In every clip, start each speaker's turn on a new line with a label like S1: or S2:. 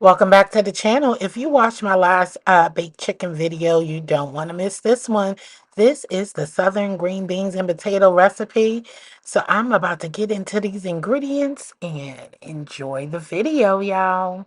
S1: Welcome back to the channel. If you watched my last baked chicken video, you don't want to miss this one. This is the Southern green beans and potato recipe. So I'm about to get into these ingredients and enjoy the video, y'all.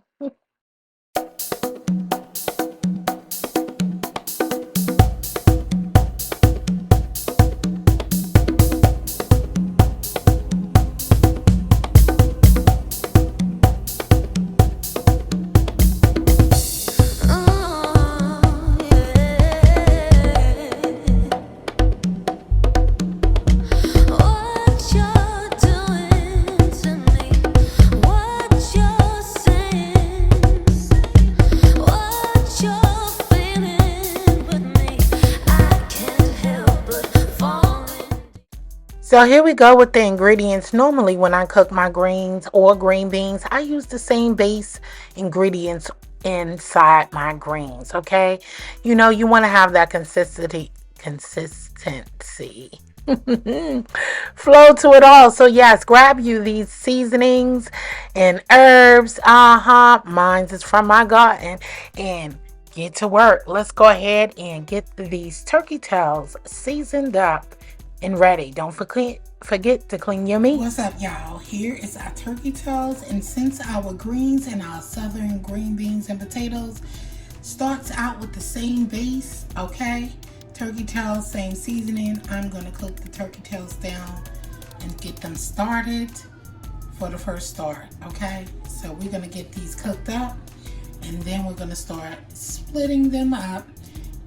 S1: So here we go with the ingredients. Normally when I cook my greens or green beans, I use the same base ingredients inside my greens, okay? You know, you want to have that consistency flow to it all. So yes, grab you these seasonings and herbs. Mine's is from my garden, and get to work. Let's go ahead and get these turkey tails seasoned up and ready. Don't forget to clean your meat. What's up, y'all? Here is our turkey tails, and since our greens and our southern green beans and potatoes starts out with the same base, okay? Turkey tails, same seasoning. I'm gonna cook the turkey tails down and get them started for the first start, okay? So we're gonna get these cooked up, and then we're gonna start splitting them up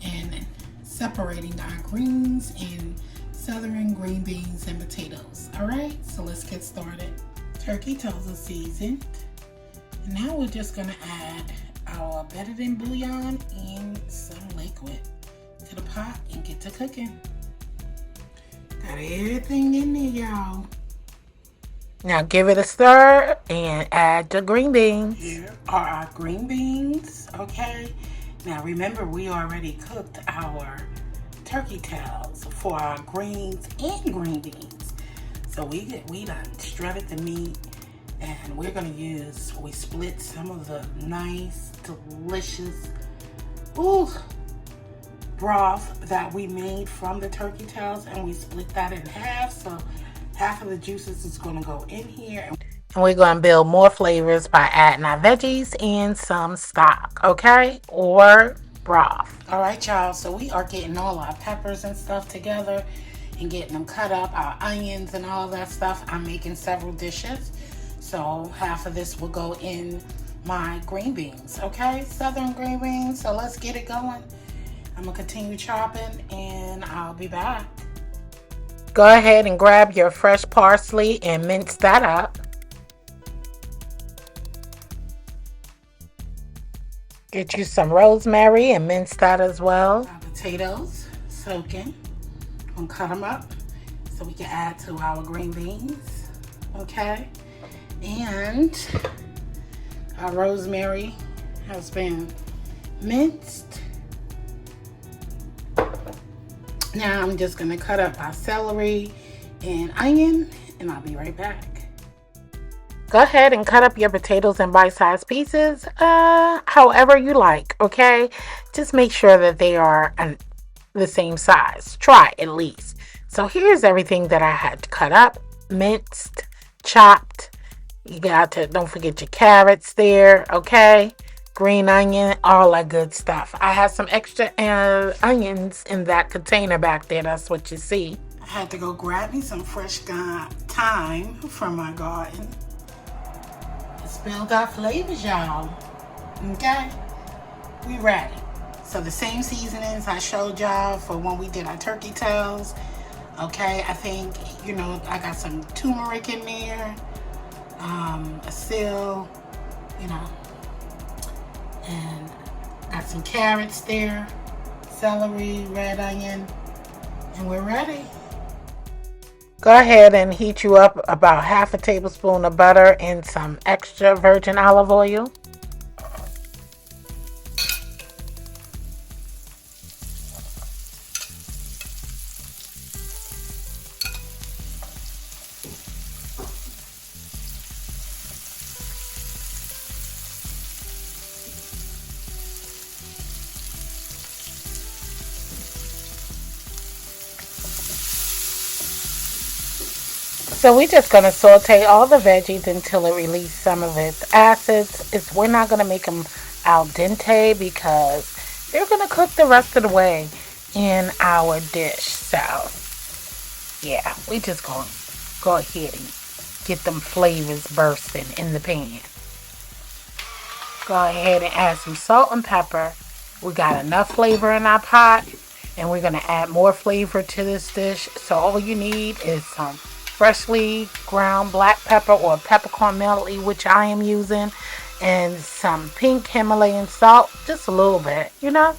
S1: and separating our greens and southern green beans and potatoes. All right, so let's get started. Turkey tails are seasoned. And now we're just gonna add our bedded in bouillon and some liquid to the pot and get to cooking. Got everything in there, y'all. Now give it a stir and add the green beans. Here are our green beans, okay? Now remember, we already cooked our turkey tails for our greens and green beans. So we done shredded the meat, and we're gonna we split some of the nice, delicious, broth that we made from the turkey tails, and we split that in half. So half of the juices is gonna go in here. And we're gonna build more flavors by adding our veggies and some stock, okay? Or broth. All right, y'all, so we are getting all our peppers and stuff together and getting them cut up, our onions and all that stuff. I'm making several dishes, so half of this will go in my green beans, okay? Southern green beans. So let's get it going. I'm gonna continue chopping and I'll be back. Go ahead and grab your fresh parsley and mince that up. Get you some rosemary and mince that as well. Our potatoes soaking. I'm gonna cut them up so we can add to our green beans, okay? And our rosemary has been minced. Now I'm just gonna cut up our celery and onion, and I'll be right back. Go ahead and cut up your potatoes in bite-sized pieces, however you like, okay? Just make sure that they are the same size. Try at least. So here's everything that I had to cut up, minced, chopped. You got to, don't forget your carrots there, okay? Green onion, all that good stuff. I have some extra onions in that container back there. That's what you see. I had to go grab me some fresh thyme from my garden. Let's build our flavors, y'all. Okay? We ready. So the same seasonings I showed y'all for when we did our turkey tails. Okay, I think, you know, I got some turmeric in there. Basil, you know. And got some carrots there. Celery, red onion. And we're ready. Go ahead and heat you up about half a tablespoon of butter and some extra virgin olive oil. So we're just going to saute all the veggies until it releases some of its acids. We're not going to make them al dente because they're going to cook the rest of the way in our dish. So yeah, we just going to go ahead and get them flavors bursting in the pan. Go ahead and add some salt and pepper. We got enough flavor in our pot, and we're going to add more flavor to this dish. So all you need is some freshly ground black pepper or peppercorn melody, which I am using, and some pink Himalayan salt, just a little bit, you know.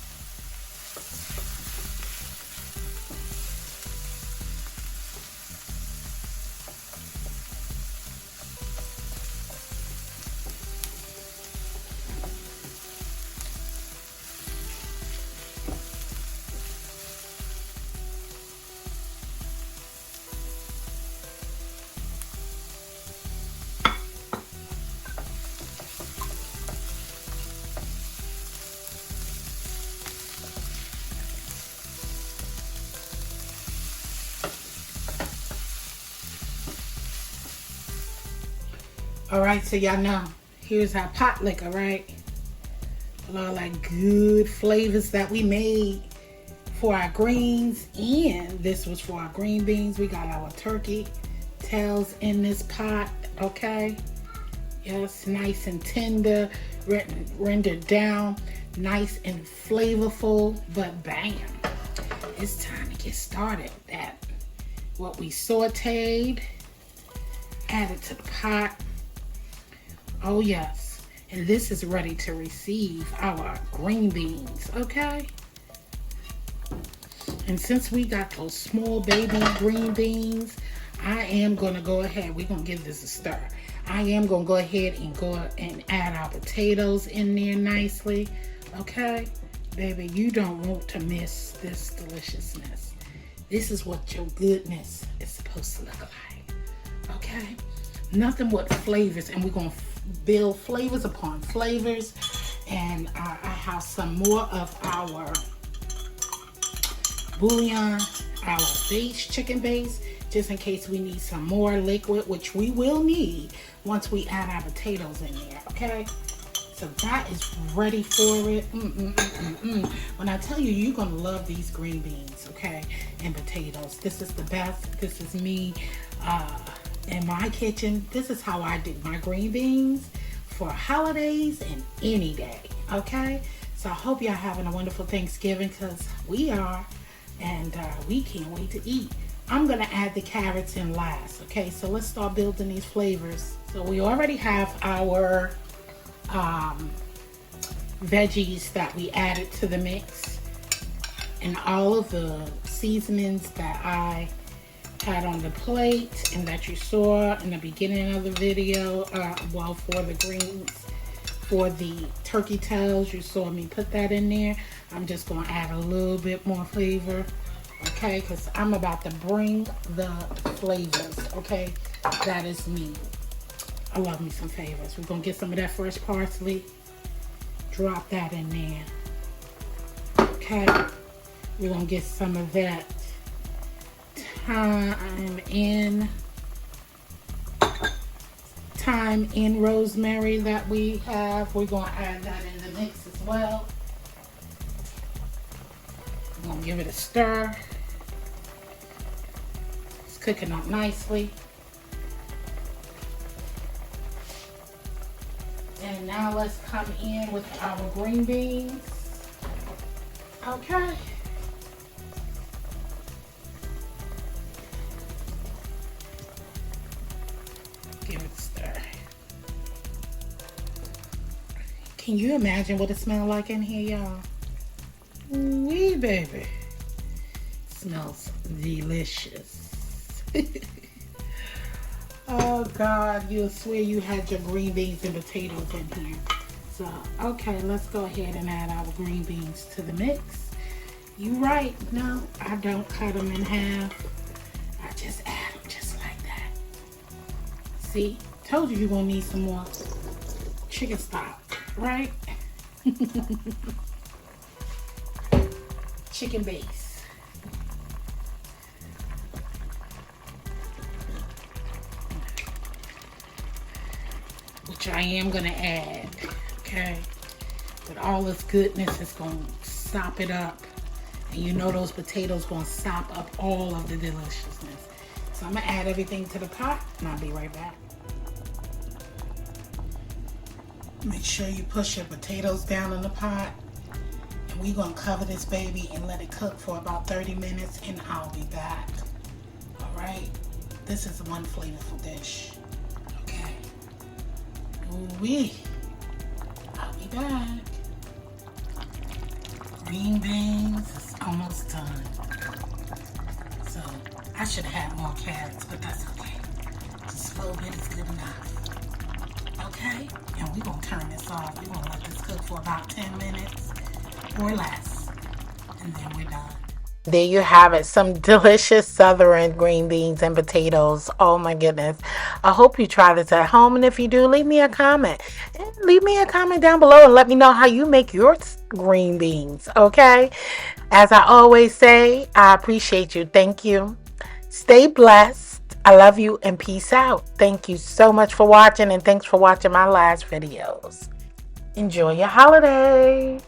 S1: All right, so y'all know, here's our pot liquor, right? With all that good flavors that we made for our greens, and this was for our green beans. We got our turkey tails in this pot, okay? Yes, nice and tender, rendered down, nice and flavorful, but bam, it's time to get started. That what we sauteed, added to the pot. Oh yes, and this is ready to receive our green beans, okay? And since we got those small baby green beans, I am gonna go ahead, we're gonna give this a stir. I am gonna go ahead and add our potatoes in there nicely, okay? Baby, you don't want to miss this deliciousness. This is what your goodness is supposed to look like, okay? Nothing but flavors, and we're gonna build flavors upon flavors. And I have some more of our bouillon, our base, chicken base, just in case we need some more liquid, which we will need once we add our potatoes in there, okay? So that is ready for it. When I tell you, you're gonna love these green beans, okay, and potatoes. This is the best. This is me in my kitchen. This is how I do my green beans for holidays and any day, okay? So I hope y'all having a wonderful Thanksgiving, because we are, and we can't wait to eat. I'm gonna add the carrots in last, okay? So let's start building these flavors. So we already have our veggies that we added to the mix, and all of the seasonings that I had on the plate and that you saw in the beginning of the video. Well, for the greens, for the turkey tails, you saw me put that in there. I'm just going to add a little bit more flavor, okay, because I'm about to bring the flavors, okay? That is me. I love me some flavors. We're going to get some of that fresh parsley, drop that in there, okay? We're going to get some of that thyme and rosemary that we have. We're going to add that in the mix as well. I'm going to give it a stir. It's cooking up nicely. And now let's come in with our green beans. Okay. Give it a stir. Can you imagine what it smells like in here, y'all? Wee baby. Smells delicious. Oh God, you'll swear you had your green beans and potatoes in here. So, okay, let's go ahead and add our green beans to the mix. You right, no, I don't cut them in half. I just add them just like that. See, told you you're gonna need some more chicken stock, right? Chicken base. which I am going to add. Okay. But all this goodness is going to sop it up. And you know those potatoes going to sop up all of the deliciousness. So I'm going to add everything to the pot and I'll be right back. Make sure you push your potatoes down in the pot. And we're going to cover this baby and let it cook for about 30 minutes and I'll be back. Alright? This is one flavorful dish. Okay. Ooh-wee. I'll be back. Green beans is almost done. So I should have had more carrots, but that's okay. Just a little bit is good enough. Okay, and we're going to turn this off. We're going to let this cook for about 10 minutes or less. And then we're done. There you have it. Some delicious southern green beans and potatoes. Oh my goodness. I hope you try this at home. And if you do, leave me a comment. And leave me a comment down below and let me know how you make your green beans. Okay? As I always say, I appreciate you. Thank you. Stay blessed. I love you and peace out. Thank you so much for watching and thanks for watching my last videos. Enjoy your holiday.